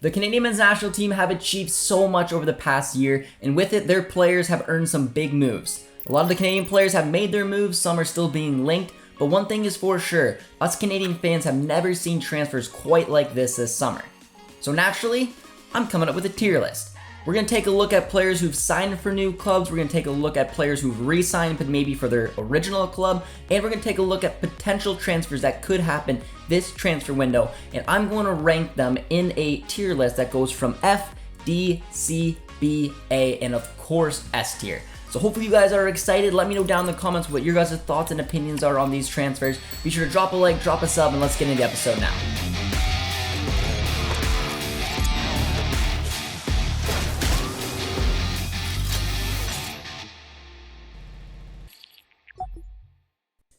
The Canadian men's national team have achieved so much over the past year, and with it, their players have earned some big moves. A lot of the Canadian players have made their moves, some are still being linked, but one thing is for sure, us Canadian fans have never seen transfers quite like this summer. So naturally, I'm coming up with a tier list. We're going to take a look at players who've signed for new clubs, we're going to take a look at players who've re-signed but maybe for their original club, and we're going to take a look at potential transfers that could happen this transfer window, and I'm going to rank them in a tier list that goes from F, D, C, B, A, and of course S tier. So hopefully you guys are excited. Let me know down in the comments what your guys' thoughts and opinions are on these transfers. Be sure to drop a like, drop a sub, and let's get into the episode now.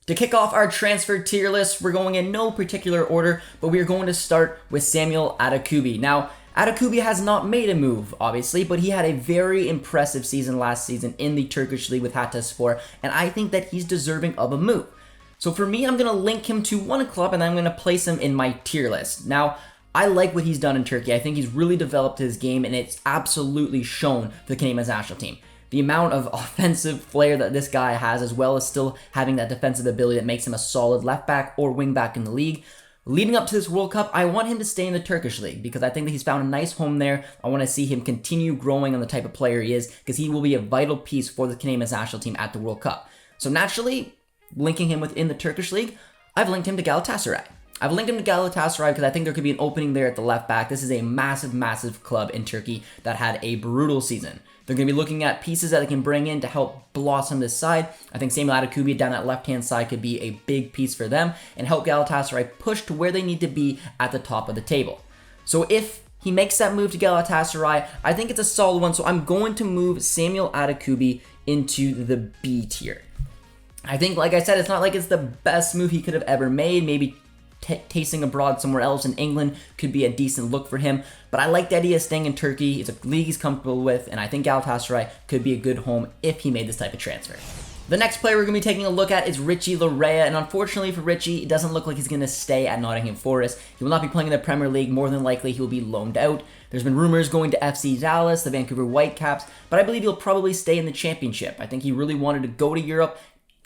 To kick off our transfer tier list, we're going in no particular order, but we are going to start with Samuel Adekugbe. Now, Adekugbe has not made a move, obviously, but he had a very impressive season last season in the Turkish league with Hatayspor, and I think that he's deserving of a move. So for me, I'm going to link him to one club, and I'm going to place him in my tier list. Now, I like what he's done in Turkey. I think he's really developed his game, and it's absolutely shown for the Canadian men's national team. The amount of offensive flair that this guy has, as well as still having that defensive ability that makes him a solid left back or wing back in the league. Leading up to this World Cup, I want him to stay in the Turkish league because I think that he's found a nice home there. I want to see him continue growing on the type of player he is because he will be a vital piece for the Canadian men's national team at the World Cup. So naturally, linking him within the Turkish league, I've linked him to Galatasaray. I've linked him to Galatasaray because I think there could be an opening there at the left back. This is a massive, massive club in Turkey that had a brutal season. They're going to be looking at pieces that they can bring in to help blossom this side. I think Samuel Adekugbe down that left-hand side could be a big piece for them and help Galatasaray push to where they need to be at the top of the table. So if he makes that move to Galatasaray, I think it's a solid one. So I'm going to move Samuel Adekugbe into the B tier. I think, like I said, it's not like it's the best move he could have ever made. Maybe tasting abroad somewhere else in England could be a decent look for him, but I like the idea of staying in Turkey. It's a league he's comfortable with, and I think Galatasaray could be a good home if he made this type of transfer. The next player we're going to be taking a look at is Richie Laryea, and unfortunately for Richie, it doesn't look like he's going to stay at Nottingham Forest. He will not be playing in the Premier League. More than likely, he will be loaned out. There's been rumors going to FC Dallas, the Vancouver Whitecaps, but I believe he'll probably stay in the Championship. I think he really wanted to go to Europe,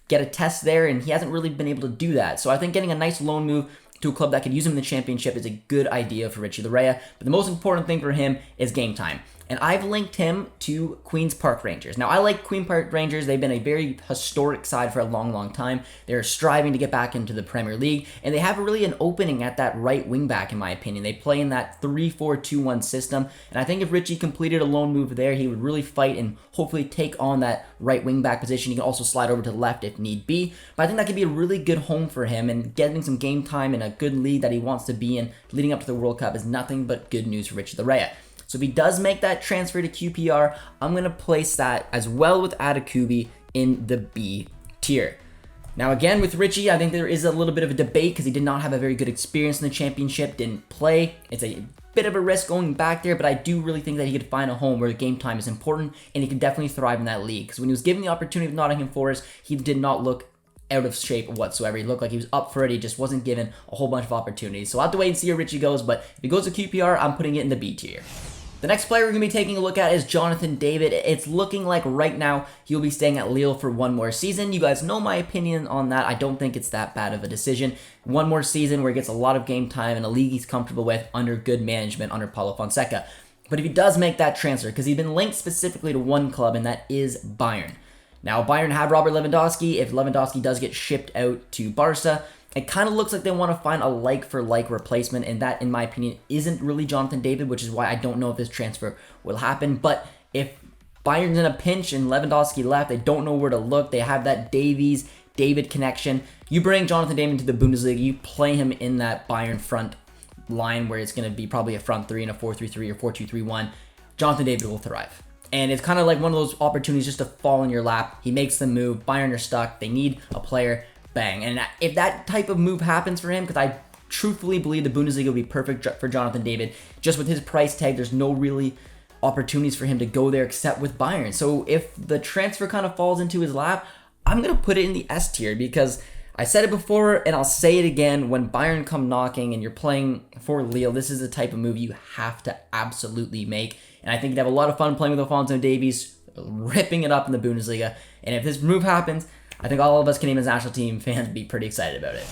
get a test there, and he hasn't really been able to do that. So I think getting a nice loan move to a club that could use him in the Championship is a good idea for Richie Laryea, but the most important thing for him is game time. And I've linked him to Queen's Park Rangers. Now, I like Queen's Park Rangers. They've been a very historic side for a long, long time. They're striving to get back into the Premier League, and they have really an opening at that right wing back, in my opinion. They play in that 3-4-2-1 system, and I think if Richie completed a loan move there, he would really fight and hopefully take on that right wing back position. He can also slide over to the left if need be, but I think that could be a really good home for him, and getting some game time in a good league that he wants to be in leading up to the World Cup is nothing but good news for Richie Laryea. So if he does make that transfer to QPR, I'm going to place that as well with Adekugbe in the B tier. Now again, with Richie, I think there is a little bit of a debate because he did not have a very good experience in the Championship, didn't play. It's a bit of a risk going back there, but I do really think that he could find a home where game time is important, and he could definitely thrive in that league. Because when he was given the opportunity with Nottingham Forest, he did not look out of shape whatsoever. He looked like he was up for it. He just wasn't given a whole bunch of opportunities. So I'll have to wait and see where Richie goes, but if he goes to QPR, I'm putting it in the B tier. The next player we're going to be taking a look at is Jonathan David. It's looking like right now he'll be staying at Lille for one more season. You guys know my opinion on that. I don't think it's that bad of a decision. One more season where he gets a lot of game time in a league he's comfortable with under good management under Paulo Fonseca. But if he does make that transfer, because he's been linked specifically to one club, and that is Bayern. Now, Bayern have Robert Lewandowski. If Lewandowski does get shipped out to Barca, it kind of looks like they want to find a like-for-like replacement, and that, in my opinion, isn't really Jonathan David, which is why I don't know if this transfer will happen. But if Bayern's in a pinch and Lewandowski left, they don't know where to look. They have that Davies-David connection. You bring Jonathan David into the Bundesliga, you play him in that Bayern front line where it's going to be probably a front three in a 4-3-3 or 4-2-3-1. Jonathan David will thrive. And it's kind of like one of those opportunities just to fall in your lap. He makes the move. Bayern are stuck. They need a player. Bang. And if that type of move happens for him, because I truthfully believe the Bundesliga will be perfect for Jonathan David, just with his price tag, there's no really opportunities for him to go there except with Bayern. So if the transfer kind of falls into his lap, I'm going to put it in the S tier because I said it before and I'll say it again, when Bayern come knocking and you're playing for Lille, this is the type of move you have to absolutely make. And I think you'd have a lot of fun playing with Alphonso Davies, ripping it up in the Bundesliga. And if this move happens, I think all of us Canadian national team fans would be pretty excited about it.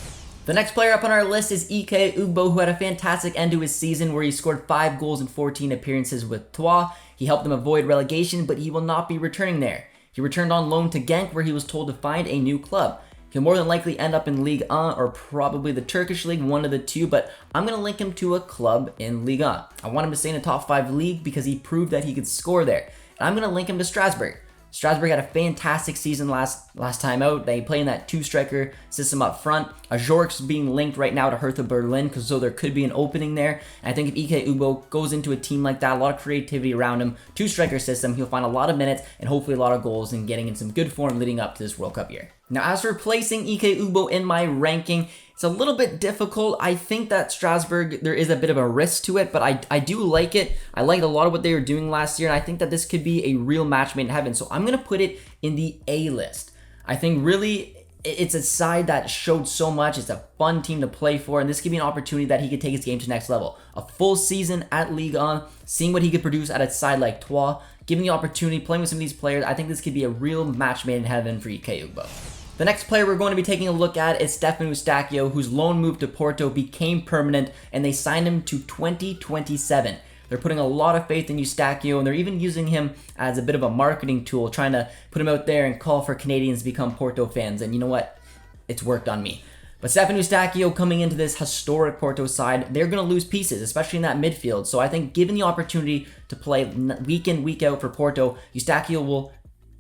The next player up on our list is Ugbo, who had a fantastic end to his season where he scored 5 goals in 14 appearances with Troyes. He helped them avoid relegation, but he will not be returning there. He returned on loan to Genk, where he was told to find a new club. He'll more than likely end up in Ligue 1 or probably the Turkish league, one of the two, but I'm going to link him to a club in Ligue 1. I want him to stay in the top 5 league because he proved that he could score there. And I'm going to link him to Strasbourg. Strasbourg had a fantastic season last time out. They play in that 2-striker system up front. Ajork's being linked right now to Hertha Berlin, so there could be an opening there. And I think if Ugbo goes into a team like that, a lot of creativity around him, 2-striker system, he'll find a lot of minutes and hopefully a lot of goals and getting in some good form leading up to this World Cup year. Now, as for placing Ugbo in my ranking, it's a little bit difficult. I think that Strasbourg, there is a bit of a risk to it, but I do like it. I liked a lot of what they were doing last year, and I think that this could be a real match made in heaven. So I'm going to put it in the A list. I think really it's a side that showed so much. It's a fun team to play for, and this could be an opportunity that he could take his game to the next level. A full season at Ligue 1, seeing what he could produce at a side like Troyes, given the opportunity, playing with some of these players, I think this could be a real match made in heaven for Ugbo. The next player we're going to be taking a look at is Eustáquio, whose loan move to Porto became permanent, and they signed him to 2027. They're putting a lot of faith in Eustáquio, and they're even using him as a bit of a marketing tool, trying to put him out there and call for Canadians to become Porto fans. And you know what? It's worked on me. But Eustáquio coming into this historic Porto side, they're going to lose pieces, especially in that midfield. So I think given the opportunity to play week in, week out for Porto, Eustáquio will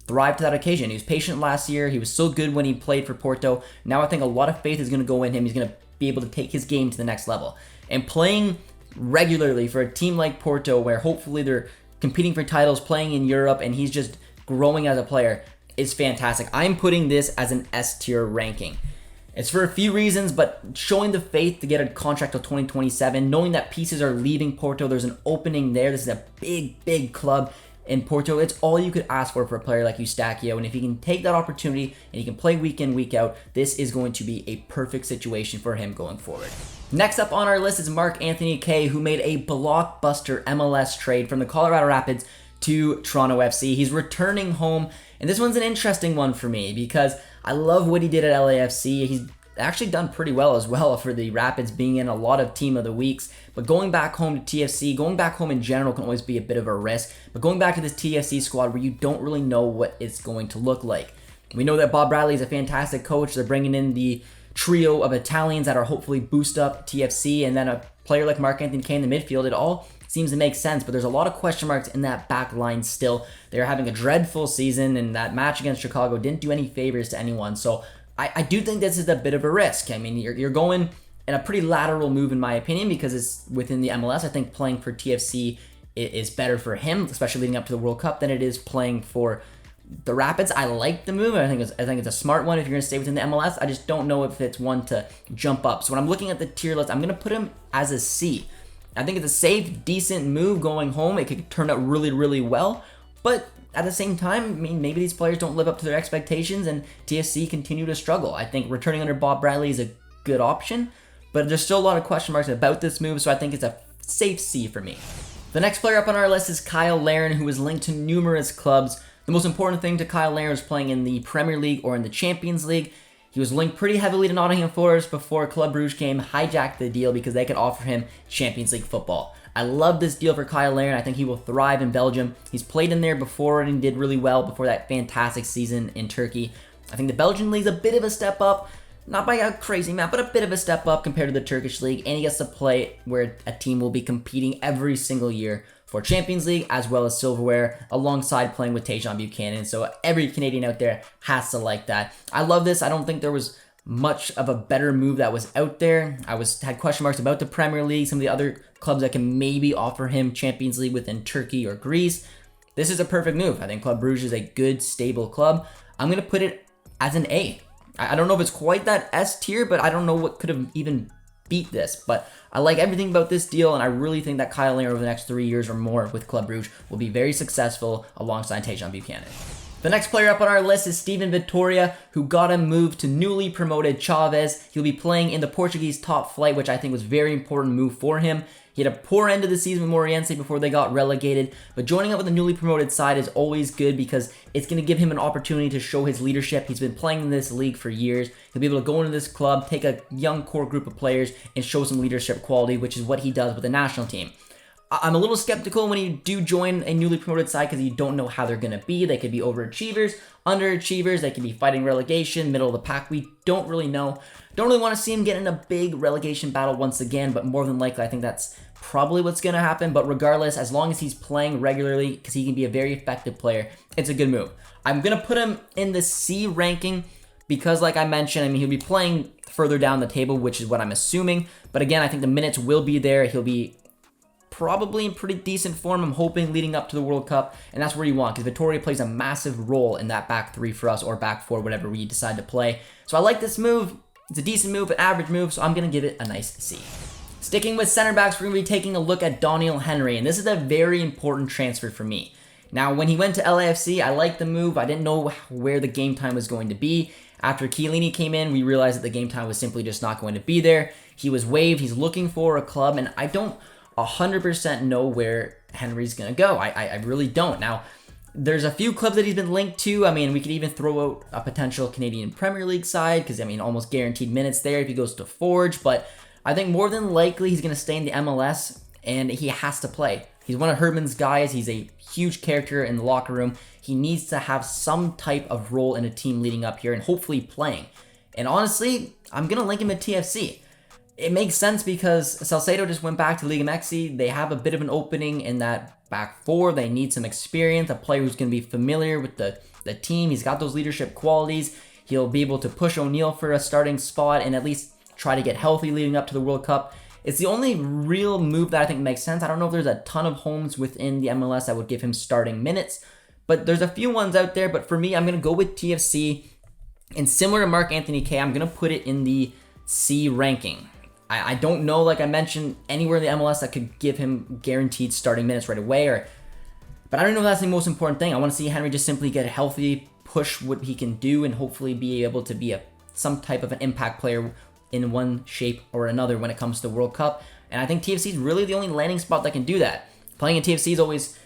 thrive to that occasion. He was patient last year. He was so good when he played for Porto. Now I think a lot of faith is going to go in him. He's going to be able to take his game to the next level. And playing regularly for a team like Porto, where hopefully they're competing for titles, playing in Europe, and he's just growing as a player, is fantastic. I'm putting this as an S tier ranking. It's for a few reasons, but showing the faith to get a contract till 2027, knowing that pieces are leaving Porto, there's an opening there. This is a big, big club in Porto. It's all you could ask for a player like Eustáquio, and if he can take that opportunity and he can play week in, week out, this is going to be a perfect situation for him going forward. Next up on our list is Marc-Anthony Kaye, who made a blockbuster MLS trade from the Colorado Rapids to Toronto FC. He's returning home, and this one's an interesting one for me because I love what he did at LAFC. He's actually done pretty well as well for the Rapids, being in a lot of team of the weeks, but going back home to TFC, going back home in general can always be a bit of a risk, but going back to this TFC squad where you don't really know what it's going to look like. We know that Bob Bradley is a fantastic coach. They're bringing in the trio of Italians that are hopefully boost up TFC, and then a player like Marc-Anthony Kaye in the midfield. It all seems to make sense, but there's a lot of question marks in that back line still. They're having a dreadful season, and that match against Chicago didn't do any favors to anyone, so I do think this is a bit of a risk. I mean, you're going in a pretty lateral move in my opinion because it's within the MLS. I think playing for TFC is better for him, especially leading up to the World Cup, than it is playing for the Rapids. I like the move. I think it's a smart one if you're going to stay within the MLS. I just don't know if it's one to jump up. So when I'm looking at the tier list, I'm going to put him as a C. I think it's a safe, decent move going home. It could turn out really, really well, but at the same time, I mean, maybe these players don't live up to their expectations and TFC continue to struggle. I think returning under Bob Bradley is a good option, but there's still a lot of question marks about this move, so I think it's a safe C for me. The next player up on our list is Larin, who is linked to numerous clubs. The most important thing to Larin is playing in the Premier League or in the Champions League. He was linked pretty heavily to Nottingham Forest before Club Brugge came, hijacked the deal because they could offer him Champions League football. I love this deal for Larin. I think he will thrive in Belgium. He's played in there before and did really well before that fantastic season in Turkey. I think the Belgian league's a bit of a step up, not by a crazy amount, but a bit of a step up compared to the Turkish league, and he gets to play where a team will be competing every single year for Champions League as well as silverware, alongside playing with Tajon Buchanan. So every Canadian out there has to like that. I love this. I don't think there was much of a better move that was out there. Had question marks about the Premier League, some of the other clubs that can maybe offer him Champions League within Turkey or Greece. This is a perfect move. I think Club Brugge is a good, stable club. I'm going to put it as an A. I don't know if it's quite that S tier, but I don't know what could have even beat this. But I like everything about this deal, and I really think that Larin over the next 3 years or more with Club Brugge will be very successful alongside Tajon Buchanan. The next player up on our list is Steven Vitória, who got a move to newly promoted Chaves. He'll be playing in the Portuguese top flight, which I think was a very important move for him. He had a poor end of the season with Moreirense before they got relegated, but joining up with a newly promoted side is always good because it's going to give him an opportunity to show his leadership. He's been playing in this league for years. He'll be able to go into this club, take a young core group of players, and show some leadership quality, which is what he does with the national team. I'm a little skeptical when you do join a newly promoted side because you don't know how they're going to be. They could be overachievers, underachievers, they could be fighting relegation, middle of the pack. We don't really know. Don't really want to see him get in a big relegation battle once again, but more than likely I think that's probably what's going to happen. But regardless, as long as he's playing regularly, because he can be a very effective player, it's a good move. I'm going to put him in the C ranking because, like I mentioned, I mean, he'll be playing further down the table, which is what I'm assuming. But again, I think the minutes will be there. He'll be probably in pretty decent form, I'm hoping, leading up to the World Cup, and that's where you want, because Vitória plays a massive role in that back three for us, or back four, whatever we decide to play. So I like this move. It's a decent move, an average move, so I'm going to give it a nice C. Sticking with center backs, we're going to be taking a look at Doneil Henry, and this is a very important transfer for me. Now, when he went to LAFC, I liked the move. I didn't know where the game time was going to be. After Chiellini came in, we realized that the game time was simply just not going to be there. He was waived. He's looking for a club, and I don't 100% know where Henry's going to go. I really don't. Now, there's a few clubs that he's been linked to. I mean, we could even throw out a potential Canadian Premier League side because, I mean, almost guaranteed minutes there if he goes to Forge. But I think more than likely he's going to stay in the MLS and he has to play. He's one of Herdman's guys. He's a huge character in the locker room. He needs to have some type of role in a team leading up here and hopefully playing. And honestly, I'm going to link him at TFC. It makes sense because Salcedo just went back to Liga MX. They have a bit of an opening in that back four. They need some experience, a player who's going to be familiar with the team. He's got those leadership qualities. He'll be able to push O'Neal for a starting spot and at least try to get healthy leading up to the World Cup. It's the only real move that I think makes sense. I don't know if there's a ton of homes within the MLS that would give him starting minutes, but there's a few ones out there. But for me, I'm going to go with TFC. And similar to Marc-Anthony Kaye, I'm going to put it in the C ranking. I don't know, like I mentioned, anywhere in the MLS that could give him guaranteed starting minutes right away. But I don't know if that's the most important thing. I want to see Henry just simply get healthy, push what he can do, and hopefully be able to be some type of an impact player in one shape or another when it comes to the World Cup. And I think TFC is really the only landing spot that can do that. Playing in TFC is always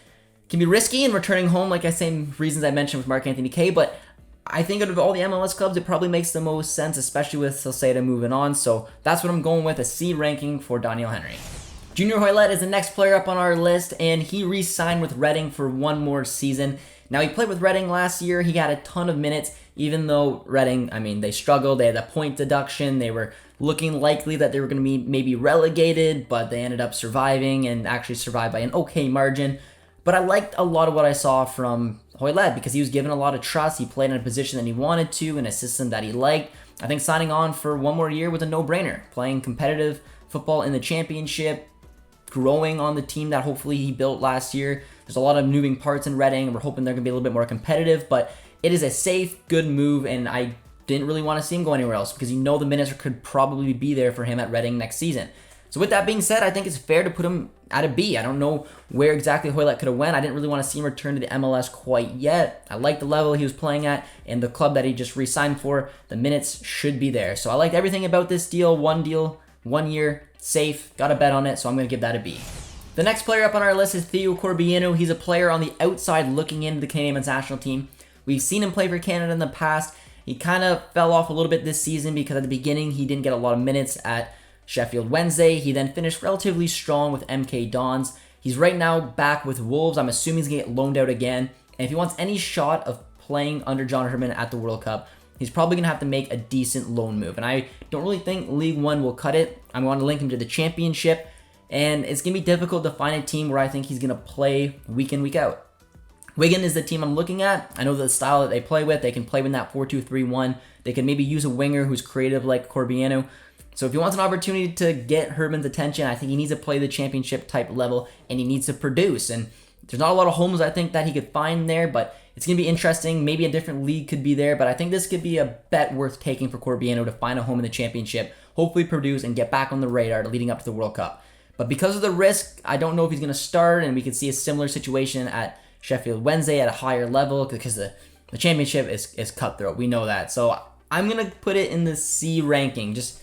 can be risky, and returning home, like I say, reasons I mentioned with Marc-Anthony Kaye, but I think out of all the MLS clubs, it probably makes the most sense, especially with Salcedo moving on. So that's what I'm going with, a C ranking for Doneil Henry. Junior Hoilett is the next player up on our list, and he re-signed with Reading for one more season. Now, he played with Reading last year. He got a ton of minutes, even though Reading, I mean, they struggled. They had a point deduction. They were looking likely that they were going to be maybe relegated, but they ended up surviving and actually survived by an okay margin. But I liked a lot of what I saw from Hoilett because he was given a lot of trust. He played in a position that he wanted to, in a system that he liked. I think signing on for one more year was a no-brainer. Playing competitive football in the championship, growing on the team that hopefully he built last year. There's a lot of moving parts in Reading, and we're hoping they're going to be a little bit more competitive, but it is a safe, good move, and I didn't really want to see him go anywhere else because you know the minutes could probably be there for him at Reading next season. So with that being said, I think it's fair to put him at a B. I don't know where exactly Hoilett could have went. I didn't really want to see him return to the MLS quite yet. I like the level he was playing at and the club that he just re-signed for. The minutes should be there. So I liked everything about this deal. 1 year, safe. Got a bet on it, so I'm going to give that a B. The next player up on our list is Theo Corbeanu. He's a player on the outside looking into the Canadian men's national team. We've seen him play for Canada in the past. He kind of fell off a little bit this season because at the beginning he didn't get a lot of minutes at Sheffield Wednesday. He then finished relatively strong with MK Dons. He's right now back with Wolves. I'm assuming he's going to get loaned out again. And if he wants any shot of playing under John Herdman at the World Cup, he's probably going to have to make a decent loan move. And I don't really think League One will cut it. I'm going to link him to the Championship. And it's going to be difficult to find a team where I think he's going to play week in, week out. Wigan is the team I'm looking at. I know the style that they play with. They can play with that 4-2-3-1. They can maybe use a winger who's creative like Corbeanu. So if he wants an opportunity to get Herdman's attention, I think he needs to play the championship type level and he needs to produce. And there's not a lot of homes I think that he could find there, but it's going to be interesting. Maybe a different league could be there, but I think this could be a bet worth taking for Corbeanu to find a home in the championship, hopefully produce and get back on the radar leading up to the World Cup. But because of the risk, I don't know if he's going to start, and we could see a similar situation at Sheffield Wednesday at a higher level because the the championship is cutthroat. We know that. So I'm going to put it in the C ranking. Just,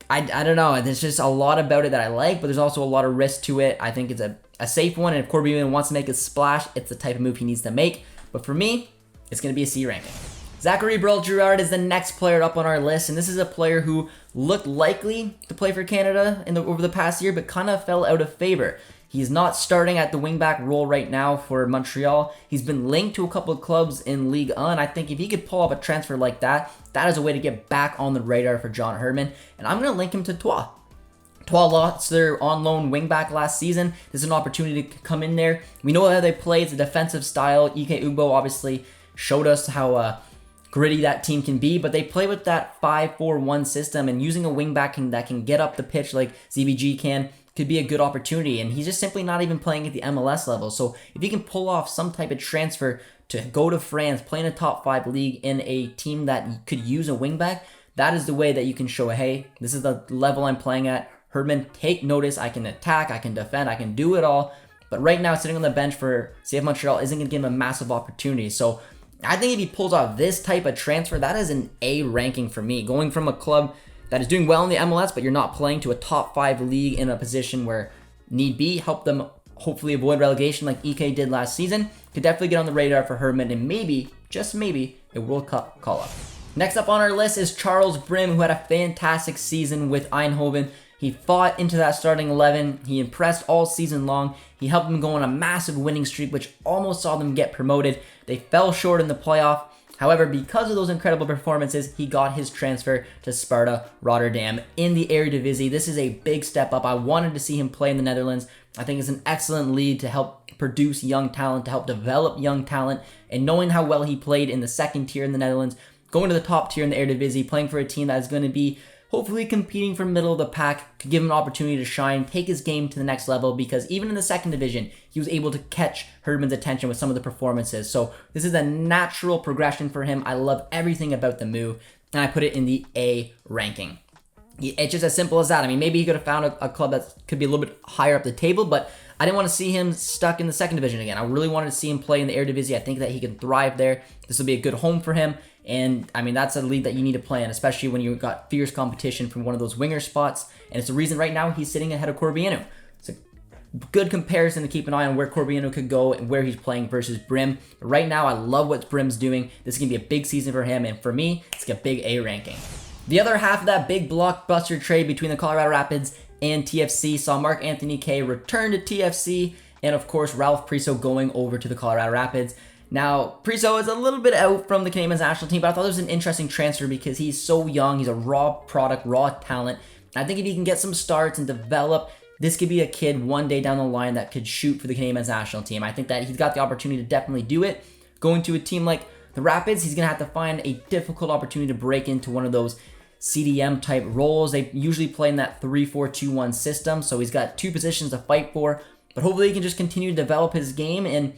I don't know. There's just a lot about it that I like, but there's also a lot of risk to it. I think it's a safe one, and if Corbeanu wants to make a splash, it's the type of move he needs to make. But for me, it's going to be a C ranking. Zachary Brault-Drouard is the next player up on our list, and this is a player who looked likely to play for Canada over the past year, but kind of fell out of favor. He's not starting at the wingback role right now for Montreal. He's been linked to a couple of clubs in Ligue 1. I think if he could pull off a transfer like that, that is a way to get back on the radar for John Herdman, and I'm going to link him to Troyes. Troyes lost their on-loan wingback last season. This is an opportunity to come in there. We know how they play. It's a defensive style. Ike Ugbo obviously showed us how gritty that team can be, but they play with that 5-4-1 system, and using a wingback that can get up the pitch like ZBG can could be a good opportunity, and he's just simply not even playing at the MLS level. So if he can pull off some type of transfer to go to France, play in a top 5 league in a team that could use a wingback, that is the way that you can show, hey, this is the level I'm playing at. Herdman, take notice. I can attack, I can defend, I can do it all. But right now, sitting on the bench for CF Montreal isn't going to give him a massive opportunity. So I think if he pulls off this type of transfer, that is an A ranking for me. Going from a club that is doing well in the MLS, but you're not playing, to a top 5 league in a position where need be, help them hopefully avoid relegation like EK did last season, could definitely get on the radar for Herdman, and maybe, just maybe, a World Cup call-up. Next up on our list is Charles Brym, who had a fantastic season with Eindhoven. He fought into that starting 11. He impressed all season long. He helped them go on a massive winning streak, which almost saw them get promoted. They fell short in the playoff. However, because of those incredible performances, he got his transfer to Sparta Rotterdam in the Eredivisie. This is a big step up. I wanted to see him play in the Netherlands. I think it's an excellent lead to help produce young talent, to help develop young talent. And knowing how well he played in the second tier in the Netherlands, going to the top tier in the Eredivisie, playing for a team that is going to be hopefully competing for middle of the pack, could give him an opportunity to shine, take his game to the next level, because even in the second division, he was able to catch Herdman's attention with some of the performances. So this is a natural progression for him. I love everything about the move, and I put it in the A ranking. It's just as simple as that. I mean, maybe he could have found a club that could be a little bit higher up the table, but I didn't want to see him stuck in the second division again. I really wanted to see him play in the Eredivisie. I think that he can thrive there. This will be a good home for him. And, I mean, that's a league that you need to play in, especially when you've got fierce competition from one of those winger spots. And it's the reason right now he's sitting ahead of Corbeanu. It's a good comparison to keep an eye on where Corbeanu could go and where he's playing versus Brym. But right now, I love what Brym's doing. This is going to be a big season for him. And for me, it's a big A ranking. The other half of that big blockbuster trade between the Colorado Rapids and TFC saw Marc-Anthony Kaye return to TFC, and of course Ralph Priso going over to the Colorado Rapids. Now, Priso is a little bit out from the Canadian national team, but I thought it was an interesting transfer because he's so young. He's a raw product, raw talent. I think if he can get some starts and develop, this could be a kid one day down the line that could shoot for the Canadian national team. I think that he's got the opportunity to definitely do it. Going to a team like the Rapids, he's going to have to find a difficult opportunity to break into one of those CDM type roles. They usually play in that 3-4-2-1 system, so he's got 2 positions to fight for, but hopefully he can just continue to develop his game. And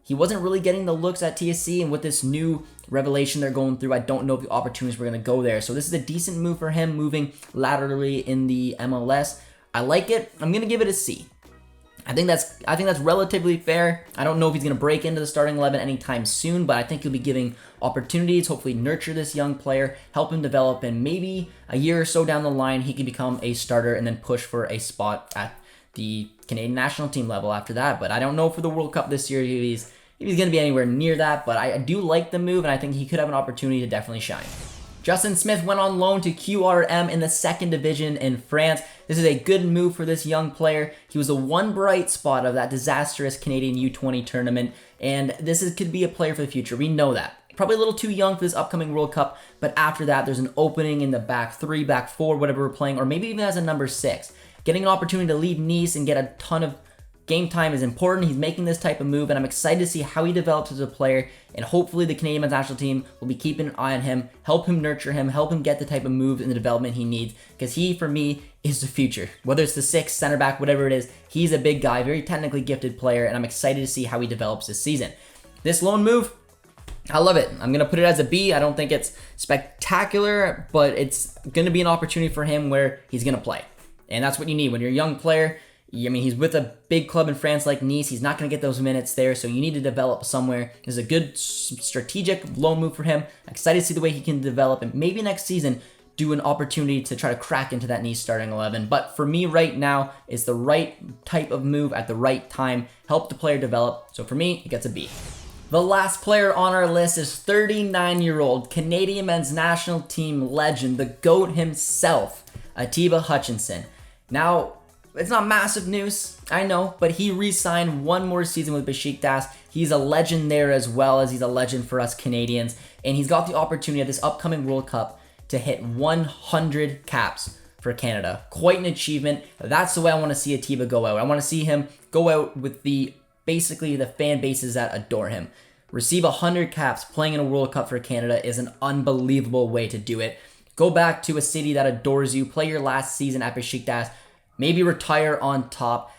he wasn't really getting the looks at TSC, and with this new revelation they're going through, I don't know if the opportunities were going to go there. So this is a decent move for him, moving laterally in the MLS. I like it. I'm going to give it a C. I think that's relatively fair. I don't know if he's going to break into the starting 11 anytime soon, but I think he'll be giving opportunities, hopefully nurture this young player, help him develop, and maybe a year or so down the line, he can become a starter and then push for a spot at the Canadian national team level after that. But I don't know for the World Cup this year if he's going to be anywhere near that, but I do like the move, and I think he could have an opportunity to definitely shine. Justin Smith went on loan to QRM in the second division in France. This is a good move for this young player. He was the one bright spot of that disastrous Canadian U20 tournament, and could be a player for the future. We know that. Probably a little too young for this upcoming World Cup, but after that, there's an opening in the back 3, back 4, whatever we're playing, or maybe even as a number 6. Getting an opportunity to leave Nice and get a ton of game time is important. He's making this type of move, and I'm excited to see how he develops as a player, and hopefully the Canadian national team will be keeping an eye on him, help him nurture him, help him get the type of moves and the development he needs, because he, for me, is the future. Whether it's the 6, center back, whatever it is, he's a big guy, very technically gifted player, and I'm excited to see how he develops this season. This loan move, I love it. I'm going to put it as a B. I don't think it's spectacular, but it's going to be an opportunity for him where he's going to play. And that's what you need. When you're a young player, I mean, he's with a big club in France like Nice. He's not going to get those minutes there, so you need to develop somewhere. This is a good strategic loan move for him. I'm excited to see the way he can develop, and maybe next season do an opportunity to try to crack into that Nice starting 11. But for me right now, it's the right type of move at the right time. Help the player develop. So for me, it gets a B. The last player on our list is 39-year-old Canadian men's national team legend, the GOAT himself, Atiba Hutchinson. Now, it's not massive news, I know, but he re-signed one more season with Besiktas. He's a legend there as well as he's a legend for us Canadians. And he's got the opportunity at this upcoming World Cup to hit 100 caps for Canada. Quite an achievement. That's the way I want to see Atiba go out. I want to see him go out with basically the fan bases that adore him. Receive 100 caps playing in a World Cup for Canada is an unbelievable way to do it. Go back to a city that adores you, play your last season at Besiktas, maybe retire on top.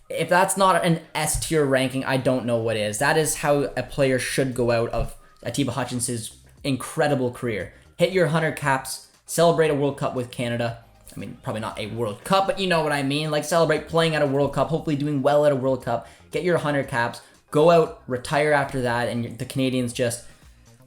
If that's not an S tier ranking, I don't know what is. That is how a player should go out of Atiba Hutchinson's incredible career. Hit your 100 caps, celebrate a World Cup with Canada. I mean, probably not a World Cup, but you know what I mean. Like, celebrate playing at a World Cup, hopefully doing well at a World Cup. Get your 100 caps, go out, retire after that, and the Canadians just,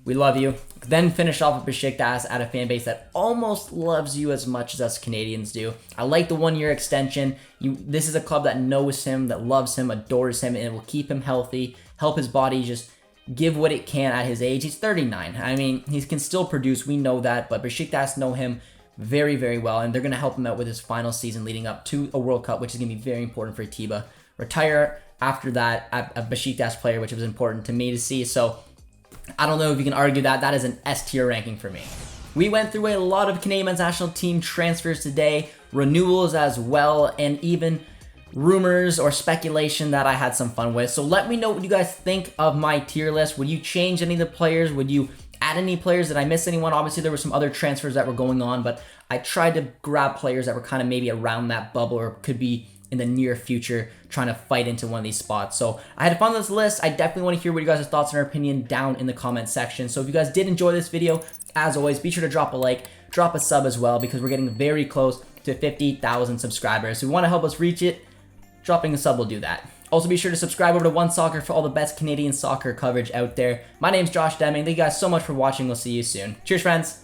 we love you. Then finish off with Besiktas at a fan base that almost loves you as much as us Canadians do. I like the 1-year extension. This is a club that knows him, that loves him, adores him, and it will keep him healthy, help his body just give what it can at his age. He's 39. I mean, he can still produce, we know that, but Besiktas know him very, very well, and they're going to help him out with his final season leading up to a World Cup, which is going to be very important for Atiba. Retire after that, a Besiktas player, which was important to me to see. So I don't know if you can argue that. That is an S tier ranking for me. We went through a lot of Canadian men's national team transfers today, renewals as well, and even rumors or speculation that I had some fun with. So let me know what you guys think of my tier list. Would you change any of the players? Would you add any players? Did I miss anyone? Obviously, there were some other transfers that were going on, but I tried to grab players that were kind of maybe around that bubble or could be in the near future trying to fight into one of these spots. So I had fun with this list. I definitely want to hear what you guys' thoughts and opinion down in the comment section. So if you guys did enjoy this video, as always, be sure to drop a like, drop a sub as well, because we're getting very close to 50,000 subscribers. So if you want to help us reach it, dropping a sub will do that. Also, be sure to subscribe over to One Soccer for all the best Canadian soccer coverage out there. My name's Josh Deming. Thank you guys so much for watching. We'll see you soon. Cheers, friends.